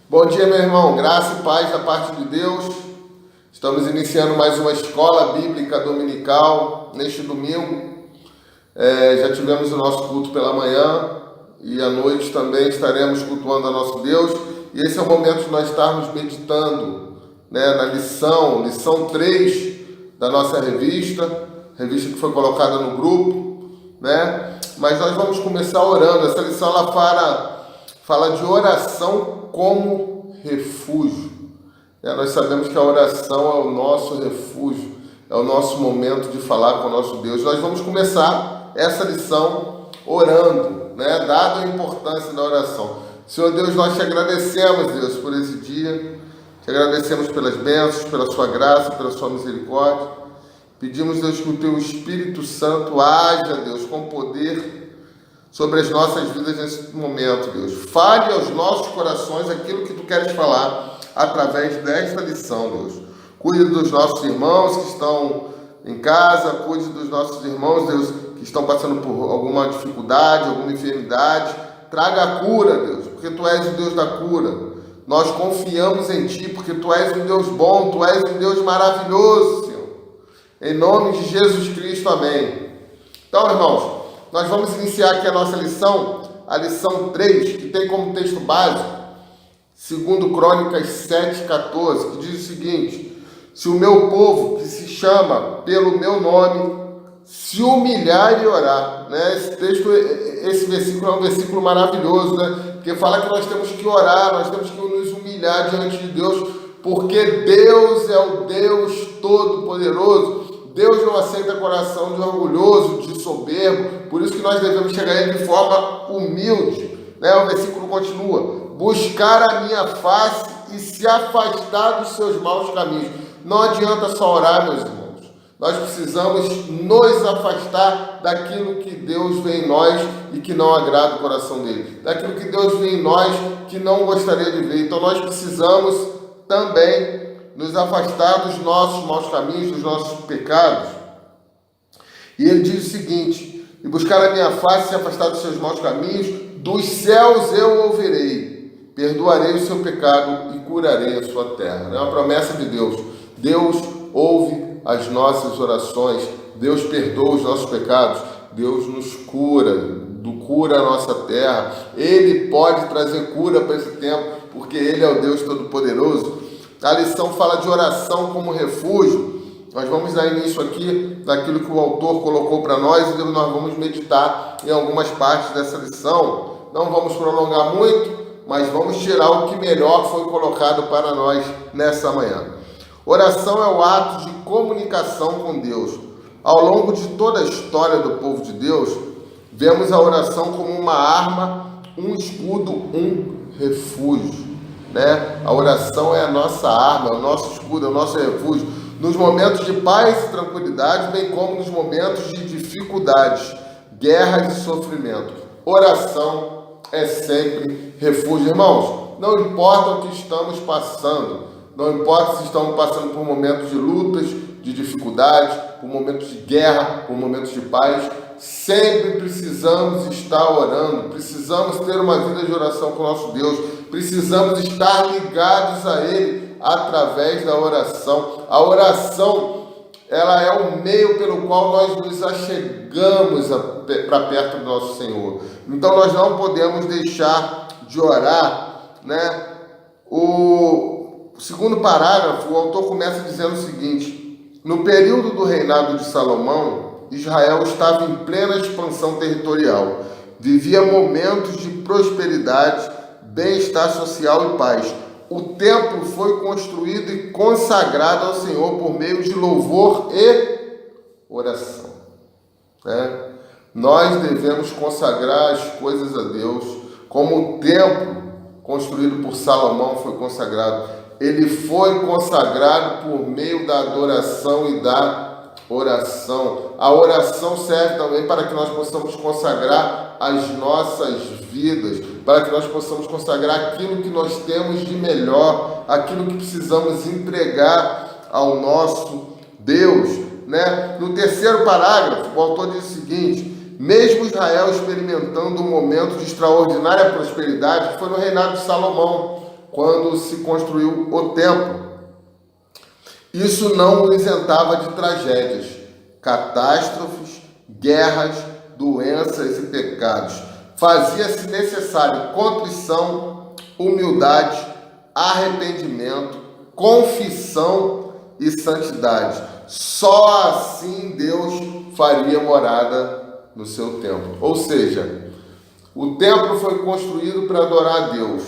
Bom dia, meu irmão. Graça e paz da parte de Deus. Estamos iniciando mais uma escola bíblica dominical neste domingo. Já tivemos o nosso culto pela manhã e à noite também estaremos cultuando a nosso Deus. E esse é o momento de nós estarmos meditando, na lição 3 da nossa revista que foi colocada no grupo, Mas nós vamos começar orando. Essa lição ela fala de oração como refúgio. Nós sabemos que a oração é o nosso refúgio, é o nosso momento de falar com o nosso Deus. Nós vamos começar essa lição orando, dado a importância da oração. Senhor Deus, nós te agradecemos, Deus, por esse dia. Te agradecemos pelas bênçãos, pela sua graça, pela sua misericórdia. Pedimos, Deus, que o teu Espírito Santo haja, Deus, com poder sobre as nossas vidas nesse momento, Deus. Fale aos nossos corações aquilo que tu queres falar através desta lição, Deus. Cuide dos nossos irmãos que estão em casa, cuide dos nossos irmãos, Deus, que estão passando por alguma dificuldade, alguma enfermidade. Traga a cura, Deus, porque tu és o Deus da cura. Nós confiamos em ti, porque tu és um Deus bom, tu és um Deus maravilhoso, Senhor. Em nome de Jesus Cristo, amém. Então, irmãos, nós vamos iniciar aqui a nossa lição, a lição 3, que tem como texto básico, 2 Crônicas 7,14, que diz o seguinte: se o meu povo, que se chama pelo meu nome, se humilhar e orar, esse versículo é um versículo maravilhoso, porque fala que nós temos que orar, nós temos que nos humilhar diante de Deus, porque Deus é o Deus Todo-Poderoso. Deus não aceita coração de orgulhoso, de soberbo, por isso que nós devemos chegar a Ele de forma humilde. O versículo continua: buscar a minha face e se afastar dos seus maus caminhos. Não adianta só orar, meus irmãos. Nós precisamos nos afastar daquilo que Deus vê em nós e que não agrada o coração dele. Daquilo que Deus vê em nós que não gostaria de ver. Então nós precisamos também nos afastar dos nossos maus caminhos, dos nossos pecados. E ele diz o seguinte: e buscar a minha face e se afastar dos seus maus caminhos, dos céus eu ouvirei, perdoarei o seu pecado e curarei a sua terra. É uma promessa de Deus. Deus ouve as nossas orações, Deus perdoa os nossos pecados, Deus nos cura a nossa terra. Ele pode trazer cura para esse tempo, porque Ele é o Deus Todo-Poderoso. A lição fala de oração como refúgio. Nós vamos dar início aqui naquilo que o autor colocou para nós e nós vamos meditar em algumas partes dessa lição. Não vamos prolongar muito, mas vamos tirar o que melhor foi colocado para nós nessa manhã. Oração é o ato de comunicação com Deus. Ao longo de toda a história do povo de Deus, vemos a oração como uma arma, um escudo, um refúgio. A oração é a nossa arma, é o nosso escudo, é o nosso refúgio, nos momentos de paz e tranquilidade, bem como nos momentos de dificuldades, guerras e sofrimento. Oração é sempre refúgio. Irmãos, não importa o que estamos passando, não importa se estamos passando por momentos de lutas, de dificuldades, por momentos de guerra, por momentos de paz, sempre precisamos estar orando, precisamos ter uma vida de oração com o nosso Deus, precisamos estar ligados a Ele através da oração. A oração, ela é o meio pelo qual nós nos achegamos para perto do nosso Senhor. Então nós não podemos deixar de orar, O segundo parágrafo, o autor começa dizendo o seguinte: no período do reinado de Salomão, Israel estava em plena expansão territorial, vivia momentos de prosperidade, bem-estar social e paz. O templo foi construído e consagrado ao Senhor por meio de louvor e oração. Nós devemos consagrar as coisas a Deus, como o templo construído por Salomão foi consagrado. Ele foi consagrado por meio da adoração e da oração. A oração serve também para que nós possamos consagrar as nossas vidas, para que nós possamos consagrar aquilo que nós temos de melhor, aquilo que precisamos entregar ao nosso Deus. No terceiro parágrafo, o autor diz o seguinte: mesmo Israel experimentando um momento de extraordinária prosperidade, que foi no reinado de Salomão, quando se construiu o templo. Isso não o isentava de tragédias, catástrofes, guerras, doenças e pecados. Fazia-se necessário contrição, humildade, arrependimento, confissão e santidade. Só assim Deus faria morada no seu templo. Ou seja, o templo foi construído para adorar a Deus.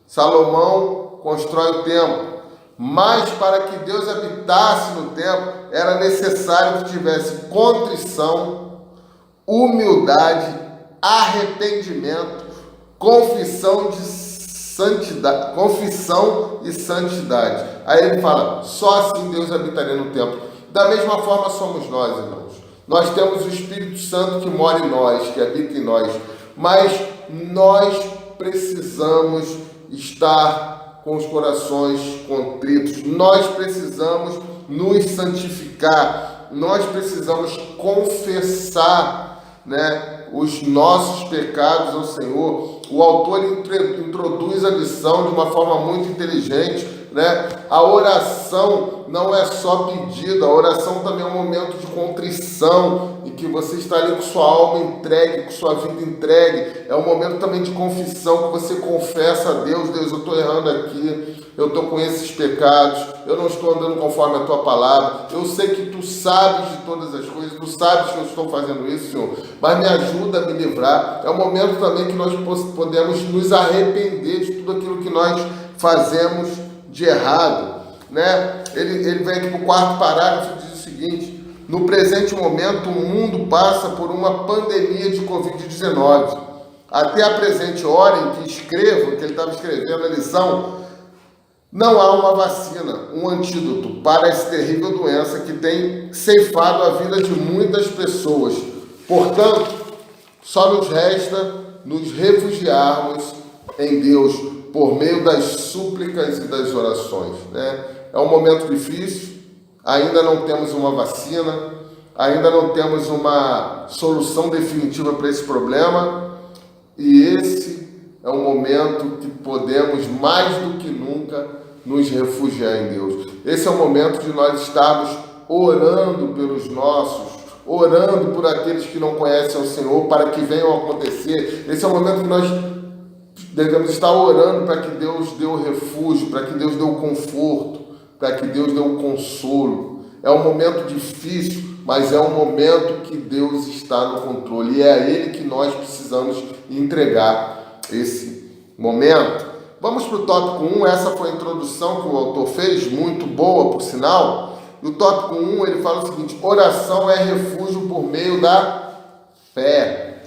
Salomão constrói o templo. Mas para que Deus habitasse no templo, era necessário que tivesse contrição, humildade, arrependimento, confissão e santidade. Aí ele fala, só assim Deus habitaria no templo. Da mesma forma somos nós, irmãos. Nós temos o Espírito Santo que mora em nós, que habita em nós. Mas nós precisamos estar com os corações contritos. Nós precisamos nos santificar. Nós precisamos confessar, os nossos pecados ao Senhor. O autor introduz a lição de uma forma muito inteligente. A oração não é só pedido, a oração também é um momento de contrição, em que você está ali com sua alma entregue, com sua vida entregue. É um momento também de confissão, que você confessa a Deus: Deus, eu estou errando aqui, eu estou com esses pecados, eu não estou andando conforme a tua palavra, eu sei que tu sabes de todas as coisas, tu sabes que eu estou fazendo isso, Senhor, mas me ajuda a me livrar. É um momento também que nós podemos nos arrepender de tudo aquilo que nós fazemos de errado, Ele vem aqui para o quarto parágrafo e diz o seguinte: no presente momento o mundo passa por uma pandemia de Covid-19. Até a presente hora em que escrevo, que ele estava escrevendo a lição, não há uma vacina, um antídoto para essa terrível doença que tem ceifado a vida de muitas pessoas. Portanto, só nos resta nos refugiarmos em Deus por meio das súplicas e das orações. É um momento difícil, ainda não temos uma vacina, ainda não temos uma solução definitiva para esse problema, e esse é um momento que podemos, mais do que nunca, nos refugiar em Deus. Esse é o momento de nós estarmos orando pelos nossos, orando por aqueles que não conhecem o Senhor, para que venham a acontecer. Esse é o momento que nós devemos estar orando para que Deus dê o refúgio, para que Deus dê o conforto, para que Deus dê o consolo. É um momento difícil, mas é um momento que Deus está no controle, e é a Ele que nós precisamos entregar esse momento. Vamos para o tópico 1, essa foi a introdução que o autor fez, muito boa por sinal. No tópico 1 ele fala o seguinte: oração é refúgio por meio da fé.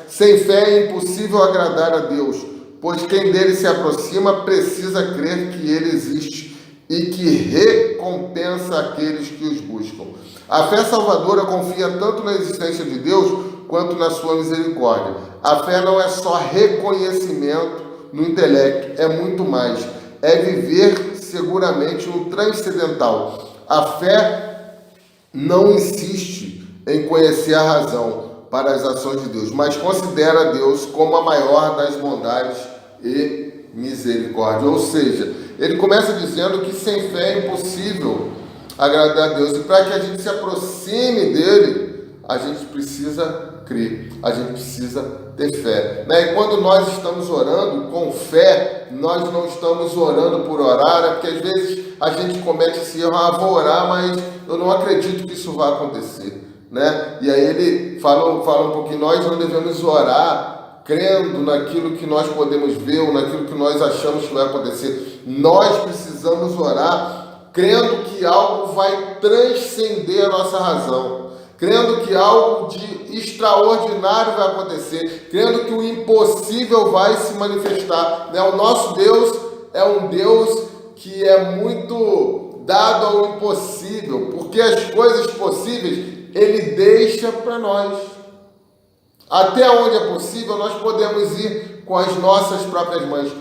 Sem fé é impossível agradar a Deus, pois quem dele se aproxima precisa crer que ele existe e que recompensa aqueles que os buscam. A fé salvadora confia tanto na existência de Deus quanto na sua misericórdia. A fé não é só reconhecimento no intelecto, é muito mais. É viver seguramente no transcendental. A fé não insiste em conhecer a razão para as ações de Deus, mas considera Deus como a maior das bondades e misericórdia. Ou seja, ele começa dizendo que sem fé é impossível agradar a Deus, e para que a gente se aproxime dele, a gente precisa crer, a gente precisa ter fé. E quando nós estamos orando com fé, nós não estamos orando por orar, porque às vezes a gente comete esse erro: vou orar, mas eu não acredito que isso vai acontecer. E aí ele fala um pouquinho: nós não devemos orar crendo naquilo que nós podemos ver ou naquilo que nós achamos que vai acontecer. Nós precisamos orar crendo que algo vai transcender a nossa razão, crendo que algo de extraordinário vai acontecer, crendo que o impossível vai se manifestar. O nosso Deus é um Deus que é muito dado ao impossível, porque as coisas possíveis Ele deixa para nós. Até onde é possível, nós podemos ir com as nossas próprias mãos.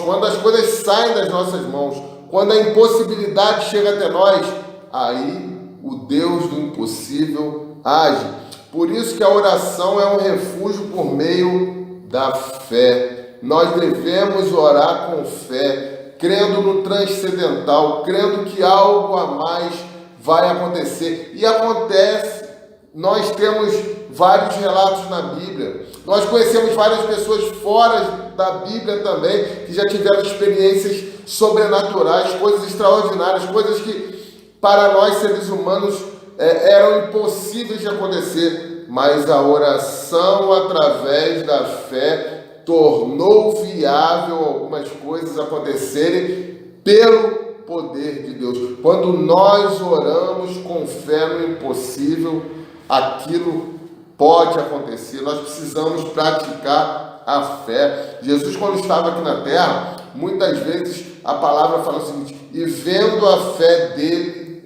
Quando as coisas saem das nossas mãos, quando a impossibilidade chega até nós, aí o Deus do impossível age. Por isso que a oração é um refúgio por meio da fé. Nós devemos orar com fé, crendo no transcendental, crendo que algo a mais vai acontecer. E acontece. Nós temos vários relatos na Bíblia. Nós conhecemos várias pessoas fora da Bíblia também, que já tiveram experiências sobrenaturais, coisas extraordinárias, coisas que para nós seres humanos eram impossíveis de acontecer. Mas a oração através da fé tornou viável algumas coisas acontecerem pelo poder de Deus. Quando nós oramos com fé no impossível, aquilo pode acontecer. Nós precisamos praticar a fé. Jesus, quando estava aqui na terra, muitas vezes a palavra fala o seguinte: e vendo a fé dele,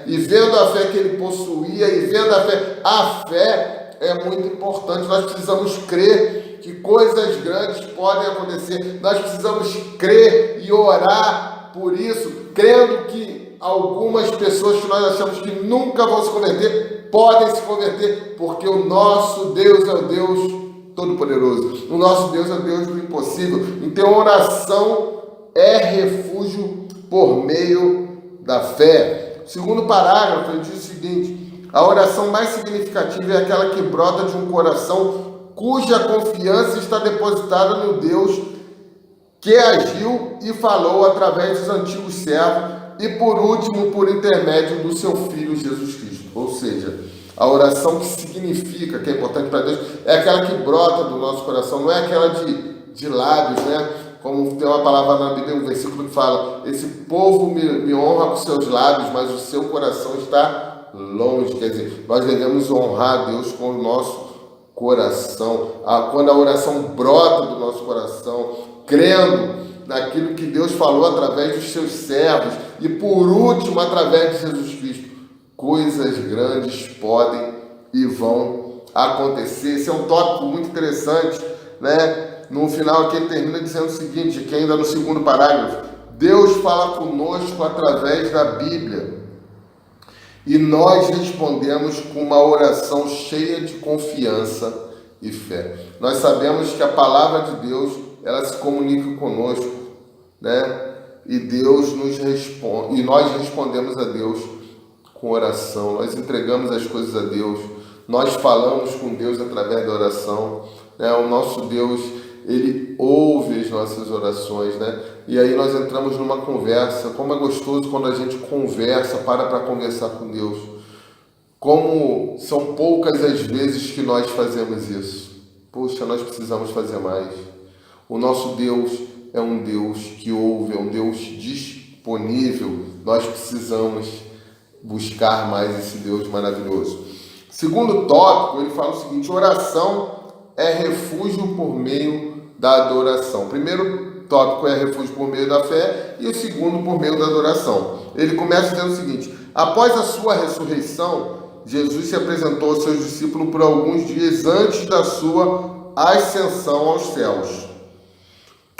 e vendo a fé que ele possuía, e vendo a fé é muito importante. Nós precisamos crer que coisas grandes podem acontecer. Nós precisamos crer e orar por isso, crendo que algumas pessoas que nós achamos que nunca vão se converter, podem se converter, porque o nosso Deus é o Deus Todo-Poderoso. O nosso Deus é o Deus do impossível. Então, oração é refúgio por meio da fé. O segundo parágrafo, ele diz o seguinte: a oração mais significativa é aquela que brota de um coração cuja confiança está depositada no Deus que agiu e falou através dos antigos servos e, por último, por intermédio do seu Filho Jesus Cristo. Ou seja, a oração que significa, que é importante para Deus, é aquela que brota do nosso coração, não é aquela de lábios, Como tem uma palavra na Bíblia, um versículo que fala: esse povo me honra com seus lábios, mas o seu coração está longe. Quer dizer, nós devemos honrar a Deus com o nosso coração. Quando a oração brota do nosso coração, crendo naquilo que Deus falou através dos seus servos e, por último, através de Jesus Cristo, coisas grandes podem e vão acontecer. Esse é um tópico muito interessante, No final aqui ele termina dizendo o seguinte, que ainda no segundo parágrafo: Deus fala conosco através da Bíblia e nós respondemos com uma oração cheia de confiança e fé. Nós sabemos que a palavra de Deus, ela se comunica conosco, E Deus nos responde, e nós respondemos a Deus com oração. Nós entregamos as coisas a Deus, nós falamos com Deus através da oração, O nosso Deus, Ele ouve as nossas orações, E aí nós entramos numa conversa. Como é gostoso quando a gente conversa, para conversar com Deus. Como são poucas as vezes que nós fazemos isso. Poxa, nós precisamos fazer mais. O nosso Deus é um Deus que ouve, é um Deus disponível. Nós precisamos buscar mais esse Deus maravilhoso. Segundo tópico, ele fala o seguinte: oração é refúgio por meio da adoração. O primeiro tópico é refúgio por meio da fé e o segundo por meio da adoração. Ele começa dizendo o seguinte: após a sua ressurreição, Jesus se apresentou aos seus discípulos por alguns dias antes da sua ascensão aos céus.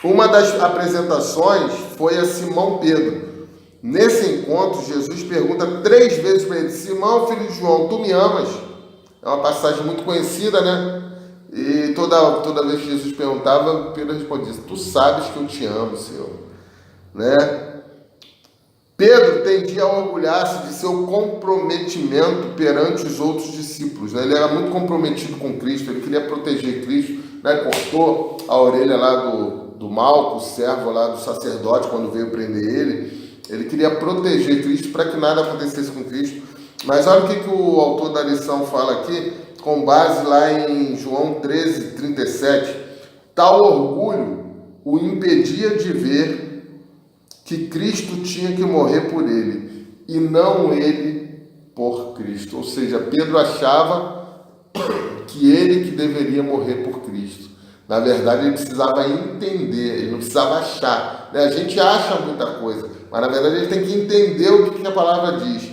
Uma das apresentações foi a Simão Pedro. Nesse encontro, Jesus pergunta 3 vezes para ele: Simão, filho de João, tu me amas? É uma passagem muito conhecida, E toda vez que Jesus perguntava, Pedro respondia: tu sabes que eu te amo, Senhor. Pedro tendia a orgulhar-se de seu comprometimento perante os outros discípulos. Ele era muito comprometido com Cristo, ele queria proteger Cristo. Cortou a orelha lá do Malco, o servo lá do sacerdote, quando veio prender ele. Ele queria proteger Cristo para que nada acontecesse com Cristo. Mas olha o que o autor da lição fala aqui, com base lá em João 13:37. Tal orgulho o impedia de ver que Cristo tinha que morrer por ele, e não ele por Cristo. Ou seja, Pedro achava que ele que deveria morrer por Cristo. Na verdade, ele precisava entender, ele não precisava achar. A gente acha muita coisa, mas na verdade ele tem que entender o que a palavra diz.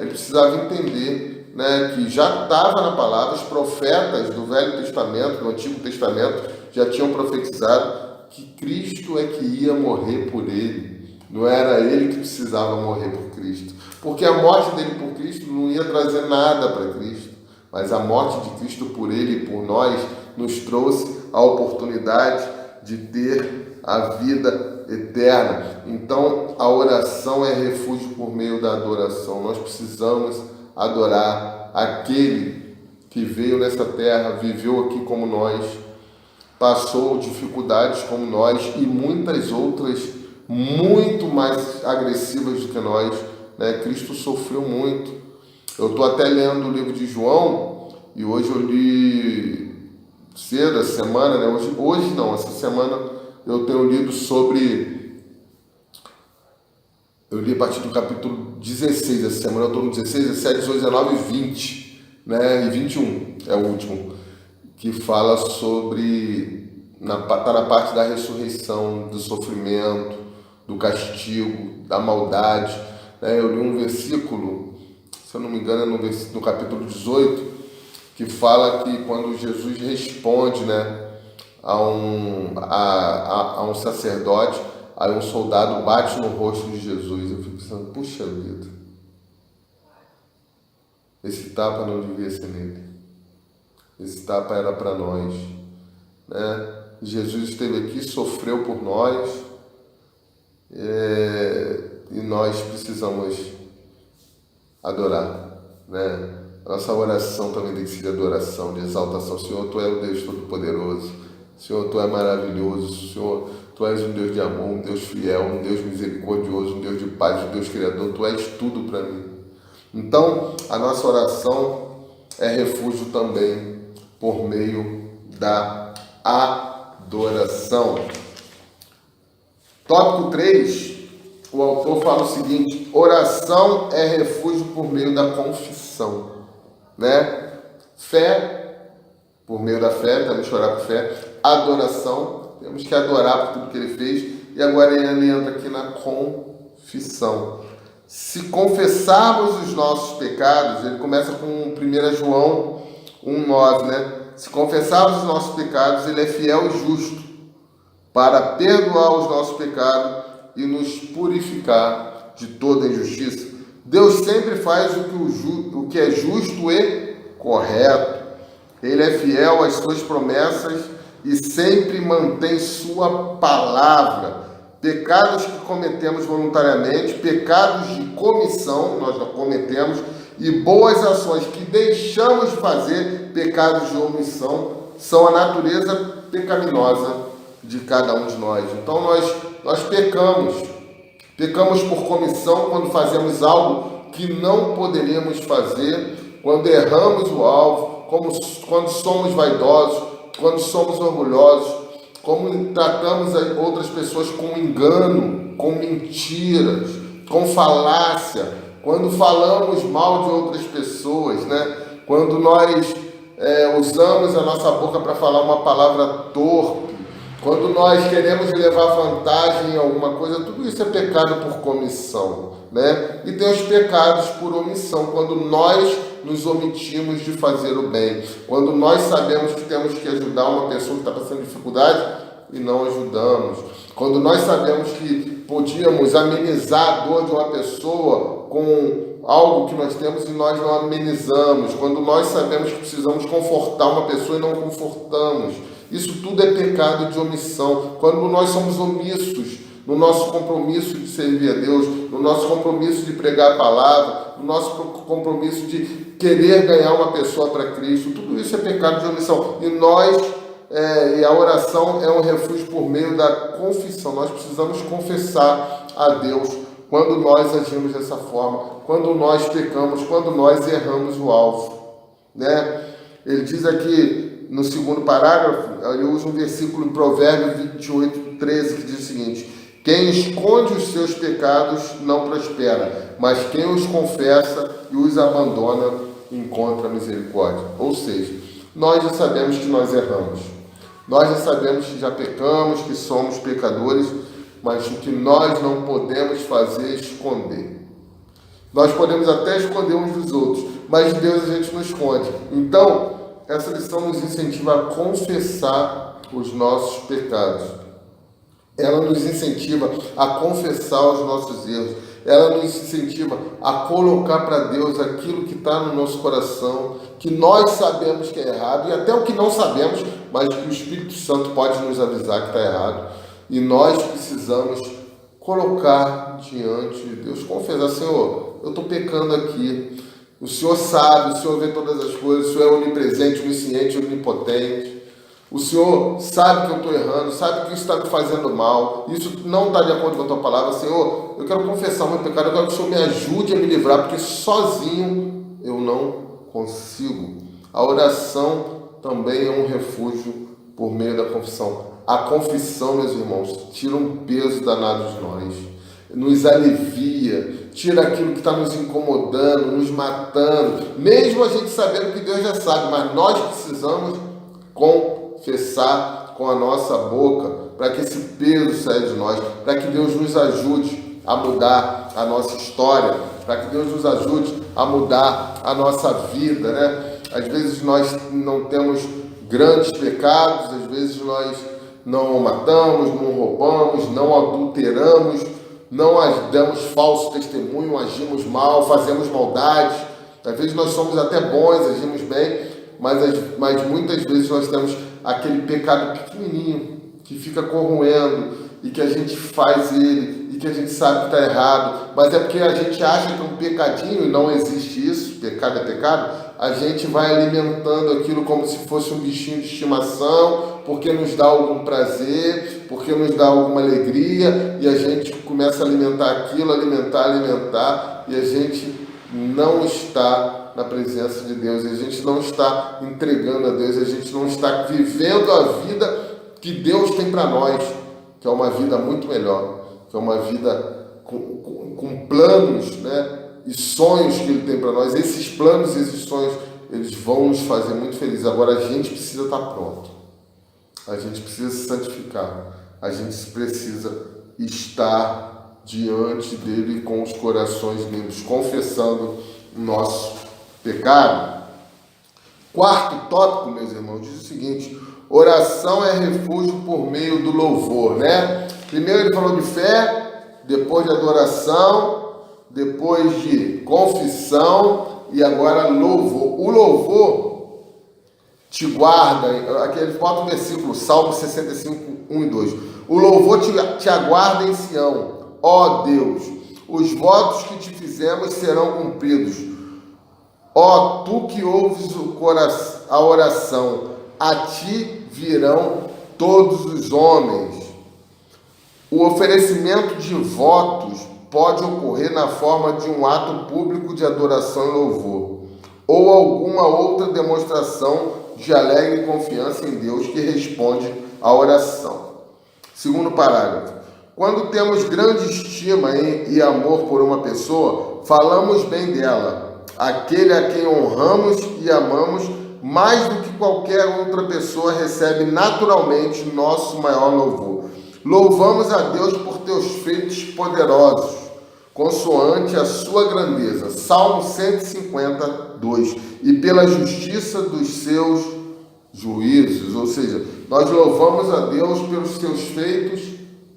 Ele precisava entender, que já estava na palavra, os profetas do Velho Testamento, do Antigo Testamento, já tinham profetizado que Cristo é que ia morrer por ele. Não era ele que precisava morrer por Cristo. Porque a morte dele por Cristo não ia trazer nada para Cristo. Mas a morte de Cristo por ele e por nós nos trouxe a oportunidade de ter a vida eterna. Então, a oração é refúgio por meio da adoração. Nós precisamos adorar aquele que veio nessa terra, viveu aqui como nós, passou dificuldades como nós e muitas outras muito mais agressivas do que nós, né? Cristo sofreu muito. Eu estou até lendo o livro de João e hoje eu li cedo, essa semana, né? Hoje não, essa semana eu tenho lido sobre... Eu li a partir do capítulo 16, essa semana eu estou no 16, 17, 18, 19 e 20, né? E 21 é o último, que fala sobre... Está na parte da ressurreição, do sofrimento, do castigo, da maldade, né? Eu li um versículo, se eu não me engano, é no capítulo 18, que fala que quando Jesus responde, né, a um sacerdote, aí um soldado bate no rosto de Jesus. Eu fico pensando, puxa vida, esse tapa não devia ser nele, esse tapa era para nós, né? Jesus esteve aqui, sofreu por nós, e nós precisamos adorar, né? Nossa oração também tem que ser de adoração, de exaltação. Senhor, Tu és o Deus Todo-Poderoso. Senhor, Tu és maravilhoso. Senhor, Tu és um Deus de amor, um Deus fiel, um Deus misericordioso, um Deus de paz, um Deus criador. Tu és tudo para mim. Então, a nossa oração é refúgio também por meio da adoração. Tópico 3, o autor fala o seguinte: oração é refúgio por meio da confissão, né? Fé, por meio da fé, temos que orar por fé. Adoração, temos que adorar por tudo que ele fez. E agora ele entra aqui na confissão. Se confessarmos os nossos pecados, ele começa com 1 João 1,9, né? Se confessarmos os nossos pecados, ele é fiel e justo para perdoar os nossos pecados e nos purificar de toda injustiça. Deus sempre faz o que é justo e correto. Ele é fiel às suas promessas e sempre mantém sua palavra. Pecados que cometemos voluntariamente, pecados de comissão, nós não cometemos, e boas ações que deixamos de fazer, pecados de omissão, são a natureza pecaminosa de cada um de nós. Então nós pecamos por comissão quando fazemos algo que não poderíamos fazer, quando erramos o alvo, quando somos vaidosos, quando somos orgulhosos, como tratamos outras pessoas com engano, com mentiras, com falácia, quando falamos mal de outras pessoas, né? Quando nós usamos a nossa boca para falar uma palavra torpe, quando nós queremos levar vantagem em alguma coisa, tudo isso é pecado por comissão, né? E tem os pecados por omissão, quando nós nos omitimos de fazer o bem, quando nós sabemos que temos que ajudar uma pessoa que está passando dificuldade e não ajudamos, quando nós sabemos que podíamos amenizar a dor de uma pessoa com algo que nós temos e nós não amenizamos, quando nós sabemos que precisamos confortar uma pessoa e não confortamos. Isso tudo é pecado de omissão. Quando nós somos omissos no nosso compromisso de servir a Deus, no nosso compromisso de pregar a palavra, no nosso compromisso de querer ganhar uma pessoa para Cristo, tudo isso é pecado de omissão. E a oração é um refúgio por meio da confissão. Nós precisamos confessar a Deus quando nós agimos dessa forma, quando nós pecamos, quando nós erramos o alvo, né? Ele diz aqui no segundo parágrafo, ele usa um versículo em Provérbios 28, 13, que diz o seguinte: quem esconde os seus pecados não prospera, mas quem os confessa e os abandona encontra misericórdia. Ou seja, nós já sabemos que nós erramos, nós já sabemos que já pecamos, que somos pecadores, mas o que nós não podemos fazer é esconder. Nós podemos até esconder uns dos outros, mas de Deus a gente não esconde. Então, essa lição nos incentiva a confessar os nossos pecados. Ela nos incentiva a confessar os nossos erros. ela nos incentiva a colocar para Deus aquilo que está no nosso coração, que nós sabemos que é errado, e até o que não sabemos, mas que o Espírito Santo pode nos avisar que está errado. E nós precisamos colocar diante de Deus, confessar: Senhor, eu estou pecando aqui. O Senhor sabe, o Senhor vê todas as coisas, o Senhor é onipresente, onisciente, onipotente. O Senhor sabe que eu estou errando, sabe que isso está me fazendo mal, isso não está de acordo com a tua palavra. Senhor, eu quero confessar o meu pecado, eu quero que o Senhor me ajude a me livrar, porque sozinho eu não consigo. A oração também é um refúgio por meio da confissão. A confissão, meus irmãos, tira um peso danado de nós, nos alivia, tira aquilo que está nos incomodando, nos matando, mesmo a gente sabendo que Deus já sabe, mas nós precisamos confessar com a nossa boca para que esse peso saia de nós, para que Deus nos ajude a mudar a nossa história, para que Deus nos ajude a mudar a nossa vida, né? Às vezes nós não temos grandes pecados, às vezes nós não matamos, não roubamos, não adulteramos, não damos falso testemunho, agimos mal, fazemos maldades. Às vezes nós somos até bons, agimos bem, mas muitas vezes nós temos aquele pecado pequenininho que fica corroendo e que a gente faz ele e que a gente sabe que está errado, mas é porque a gente acha que é um pecadinho e não existe isso, pecado é pecado. A gente vai alimentando aquilo como se fosse um bichinho de estimação, porque nos dá algum prazer, porque nos dá alguma alegria, e a gente começa a alimentar aquilo, alimentar, e a gente não está na presença de Deus, a gente não está entregando a Deus, a gente não está vivendo a vida que Deus tem para nós, que é uma vida muito melhor, que é uma vida com planos, né? E sonhos que Ele tem para nós. Esses planos e esses sonhos, eles vão nos fazer muito felizes. Agora a gente precisa estar pronto, a gente precisa se santificar, a gente precisa estar diante dele com os corações limpos, confessando o nosso pecado. Quarto tópico, meus irmãos, diz o seguinte: oração é refúgio por meio do louvor, né? Primeiro ele falou de fé, depois de adoração, depois de confissão e agora louvor. O louvor te guarda, aqui ele bota um versículo, Salmo 65, 1 e 2. O louvor te aguarda em Sião, ó Deus, os votos que te fizemos serão cumpridos. Ó tu que ouves a oração, a ti virão todos os homens. O oferecimento de votos pode ocorrer na forma de um ato público de adoração e louvor, ou alguma outra demonstração de alegre confiança em Deus que responde à oração. Segundo parágrafo: quando temos grande estima e amor por uma pessoa, falamos bem dela, aquele a quem honramos e amamos mais do que qualquer outra pessoa recebe naturalmente nosso maior louvor. Louvamos a Deus por teus feitos poderosos, consoante a sua grandeza, Salmo 152, e pela justiça dos seus juízos. Ou seja, nós louvamos a Deus pelos seus feitos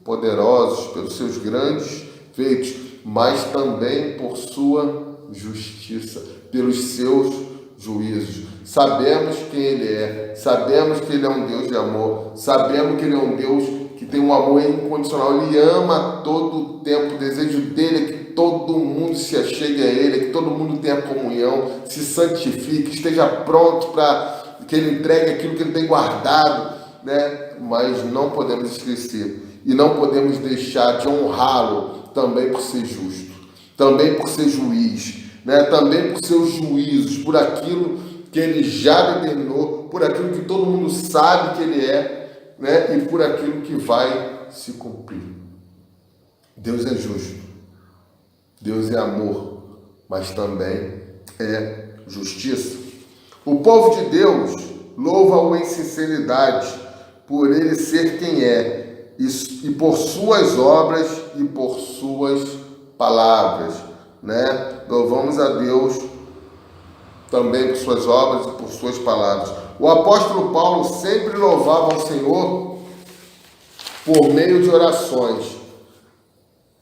poderosos, pelos seus grandes feitos, mas também por sua justiça, pelos seus juízos. Sabemos quem Ele é, sabemos que Ele é um Deus de amor, sabemos que Ele é um Deus que tem um amor incondicional. Ele ama todo o tempo. O desejo dele é que todo mundo se achegue a Ele, é que todo mundo tenha comunhão, se santifique, esteja pronto para que Ele entregue aquilo que Ele tem guardado, né? Mas não podemos esquecer e não podemos deixar de honrá-lo também por ser justo, também por ser juiz, né? Também por seus juízos, por aquilo que Ele já determinou, por aquilo que todo mundo sabe que Ele é, né? E por aquilo que vai se cumprir. Deus é justo, Deus é amor, mas também é justiça. O povo de Deus louva-o em sinceridade, por Ele ser quem é, e por suas obras e por suas palavras, né? Louvamos a Deus também por suas obras e por suas palavras. O apóstolo Paulo sempre louvava ao Senhor por meio de orações.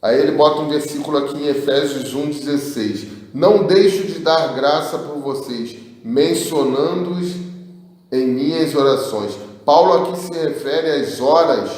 Aí ele bota um versículo aqui em Efésios 1,16. Não deixo de dar graça por vocês, mencionando-os em minhas orações. Paulo aqui se refere às horas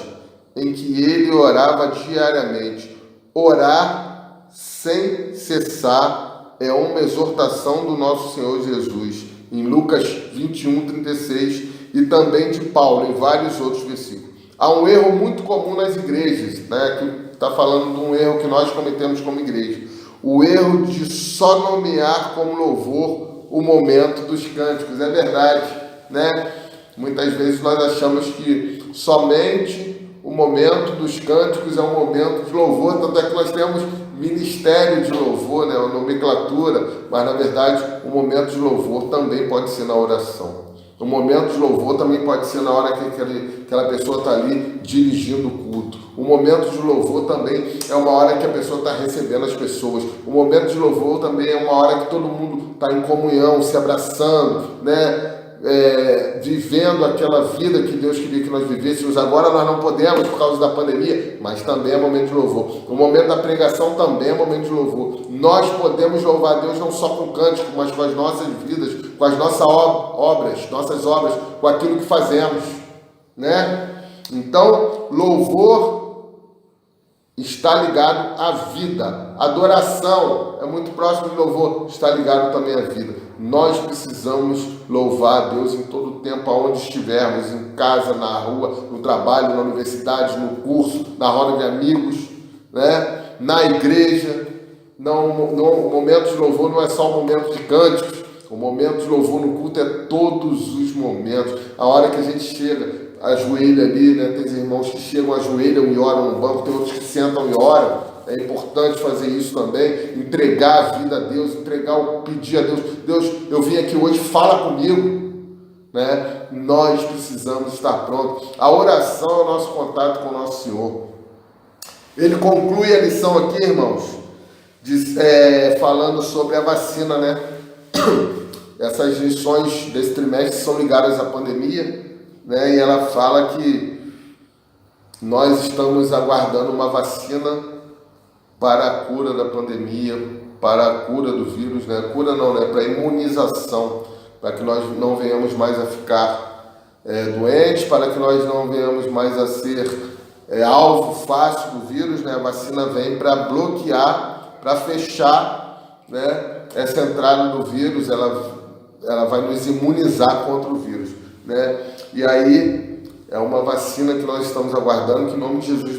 em que ele orava diariamente. Orar sem cessar é uma exortação do nosso Senhor Jesus, em Lucas 21:36, e também de Paulo, em vários outros versículos. Há um erro muito comum nas igrejas, né? Que está falando de um erro que nós cometemos como igreja. O erro de só nomear como louvor o momento dos cânticos. É verdade, né? Muitas vezes nós achamos que somente o momento dos cânticos é um momento de louvor, tanto é que nós temos ministério de louvor, né? Uma nomenclatura, mas na verdade o momento de louvor também pode ser na oração. O momento de louvor também pode ser na hora que aquela pessoa está ali dirigindo o culto. O momento de louvor também é uma hora que a pessoa está recebendo as pessoas. O momento de louvor também é uma hora que todo mundo está em comunhão, se abraçando, né? Vivendo aquela vida que Deus queria que nós vivêssemos. Agora nós não podemos por causa da pandemia, mas também é momento de louvor. O momento da pregação também é momento de louvor. Nós podemos louvar a Deus não só com cântico, mas com as nossas vidas, com as nossas nossas obras, com aquilo que fazemos, né? Então, louvor está ligado à vida. Adoração é muito próximo de louvor, está ligado também à vida. Nós precisamos louvar a Deus em todo o tempo, aonde estivermos, em casa, na rua, no trabalho, na universidade, no curso, na roda de amigos, né? Na igreja. Não, o momento de louvor não é só o momento de cânticos. O momento de louvor no culto é todos os momentos. A hora que a gente chega, ajoelha ali, né? Tem irmãos que chegam, ajoelham e oram no banco, tem outros que sentam e oram. É importante fazer isso também, entregar a vida a Deus, pedir a Deus. Deus, eu vim aqui hoje, fala comigo, né? Nós precisamos estar prontos. A oração é o nosso contato com o nosso Senhor. Ele conclui a lição aqui, irmãos, falando sobre a vacina, né? Essas lições desse trimestre são ligadas à pandemia, né? E ela fala que nós estamos aguardando uma vacina para a cura da pandemia, para a cura do vírus, né? Cura não, né? Para a imunização, para que nós não venhamos mais a ficar doentes, para que nós não venhamos mais a ser alvo fácil do vírus, né? A vacina vem para bloquear, para fechar, né? Essa entrada do vírus, ela vai nos imunizar contra o vírus, né? E aí é uma vacina que nós estamos aguardando, que em nome de Jesus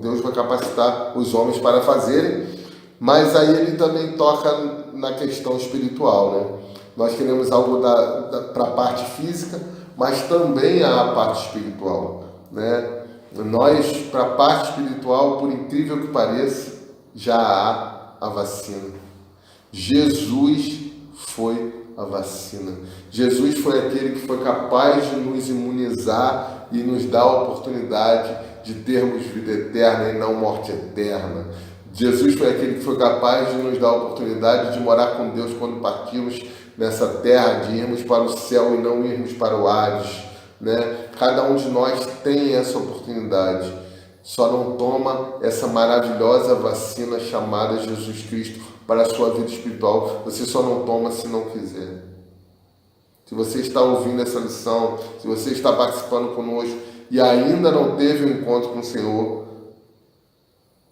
Deus vai capacitar os homens para fazerem, mas aí ele também toca na questão espiritual, né? Nós queremos algo para a parte física, mas também a parte espiritual, né? Nós, para a parte espiritual, por incrível que pareça, já há a vacina. Jesus foi a vacina. Jesus foi aquele que foi capaz de nos imunizar e nos dar a oportunidade de termos vida eterna e não morte eterna. Jesus foi aquele que foi capaz de nos dar a oportunidade de morar com Deus quando partimos nessa terra, de irmos para o céu e não irmos para o Hades, né? Cada um de nós tem essa oportunidade, só não toma essa maravilhosa vacina chamada Jesus Cristo para a sua vida espiritual. Você só não toma se não quiser. Se você está ouvindo essa lição, se você está participando conosco e ainda não teve um encontro com o Senhor,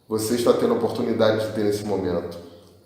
você está tendo a oportunidade de ter esse momento.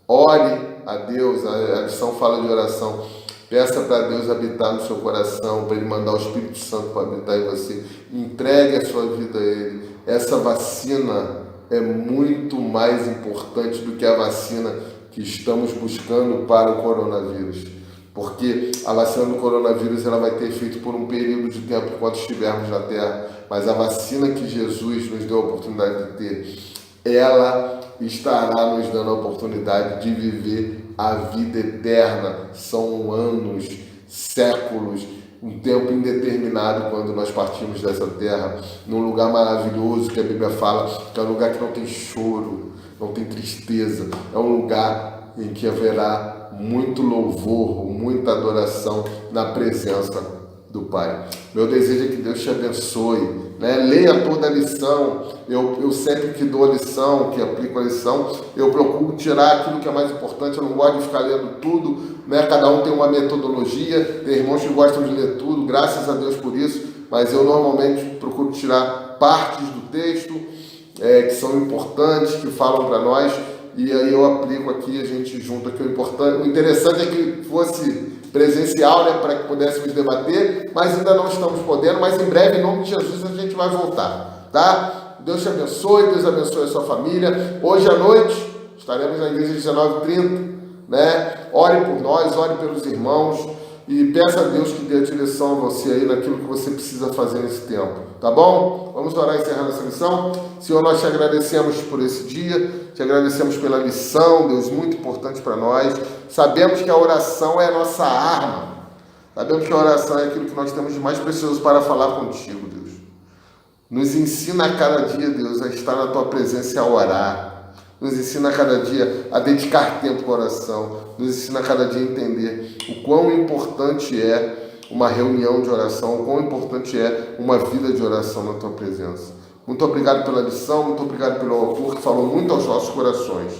Ore a Deus, a lição fala de oração. Peça para Deus habitar no seu coração, para Ele mandar o Espírito Santo para habitar em você. Entregue a sua vida a Ele. Essa vacina é muito mais importante do que a vacina que estamos buscando para o coronavírus. Porque a vacina do coronavírus ela vai ter efeito por um período de tempo enquanto estivermos na Terra. Mas a vacina que Jesus nos deu a oportunidade de ter, ela estará nos dando a oportunidade de viver a vida eterna. São anos, séculos, um tempo indeterminado quando nós partimos dessa terra, num lugar maravilhoso que a Bíblia fala, que é um lugar que não tem choro, não tem tristeza, é um lugar em que haverá muito louvor, muita adoração na presença do Pai. Meu desejo é que Deus te abençoe, né? Leia toda a lição. Eu sempre que dou a lição, que aplico a lição, eu procuro tirar aquilo que é mais importante. Eu não gosto de ficar lendo tudo, né? Cada um tem uma metodologia, tem irmãos que gostam de ler tudo, graças a Deus por isso, mas eu normalmente procuro tirar partes do texto que são importantes, que falam para nós, e aí eu aplico aqui, a gente junta aqui. O interessante é que fosse presencial, né, para que pudéssemos debater, mas ainda não estamos podendo, mas em breve, em nome de Jesus, a gente vai voltar, tá? Deus te abençoe, Deus abençoe a sua família. Hoje à noite estaremos na igreja 19h30, né? Ore por nós, ore pelos irmãos e peça a Deus que dê a direção a você aí naquilo que você precisa fazer nesse tempo, tá bom? Vamos orar encerrando essa lição. Senhor, nós te agradecemos por esse dia, te agradecemos pela lição, Deus, muito importante para nós. Sabemos que a oração é a nossa arma, sabemos que a oração é aquilo que nós temos de mais precioso para falar contigo, Deus. Nos ensina a cada dia, Deus, a estar na tua presença e a orar. Nos ensina a cada dia a dedicar tempo para a oração. Nos ensina a cada dia a entender o quão importante é uma reunião de oração, o quão importante é uma vida de oração na tua presença. Muito obrigado pela lição, muito obrigado pelo autor que falou muito aos nossos corações.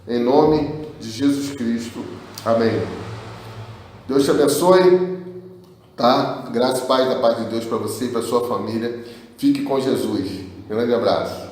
Em nome de Jesus Cristo. Amém. Deus te abençoe, tá? Graça e paz da paz de Deus para você e para sua família. Fique com Jesus. Grande abraço.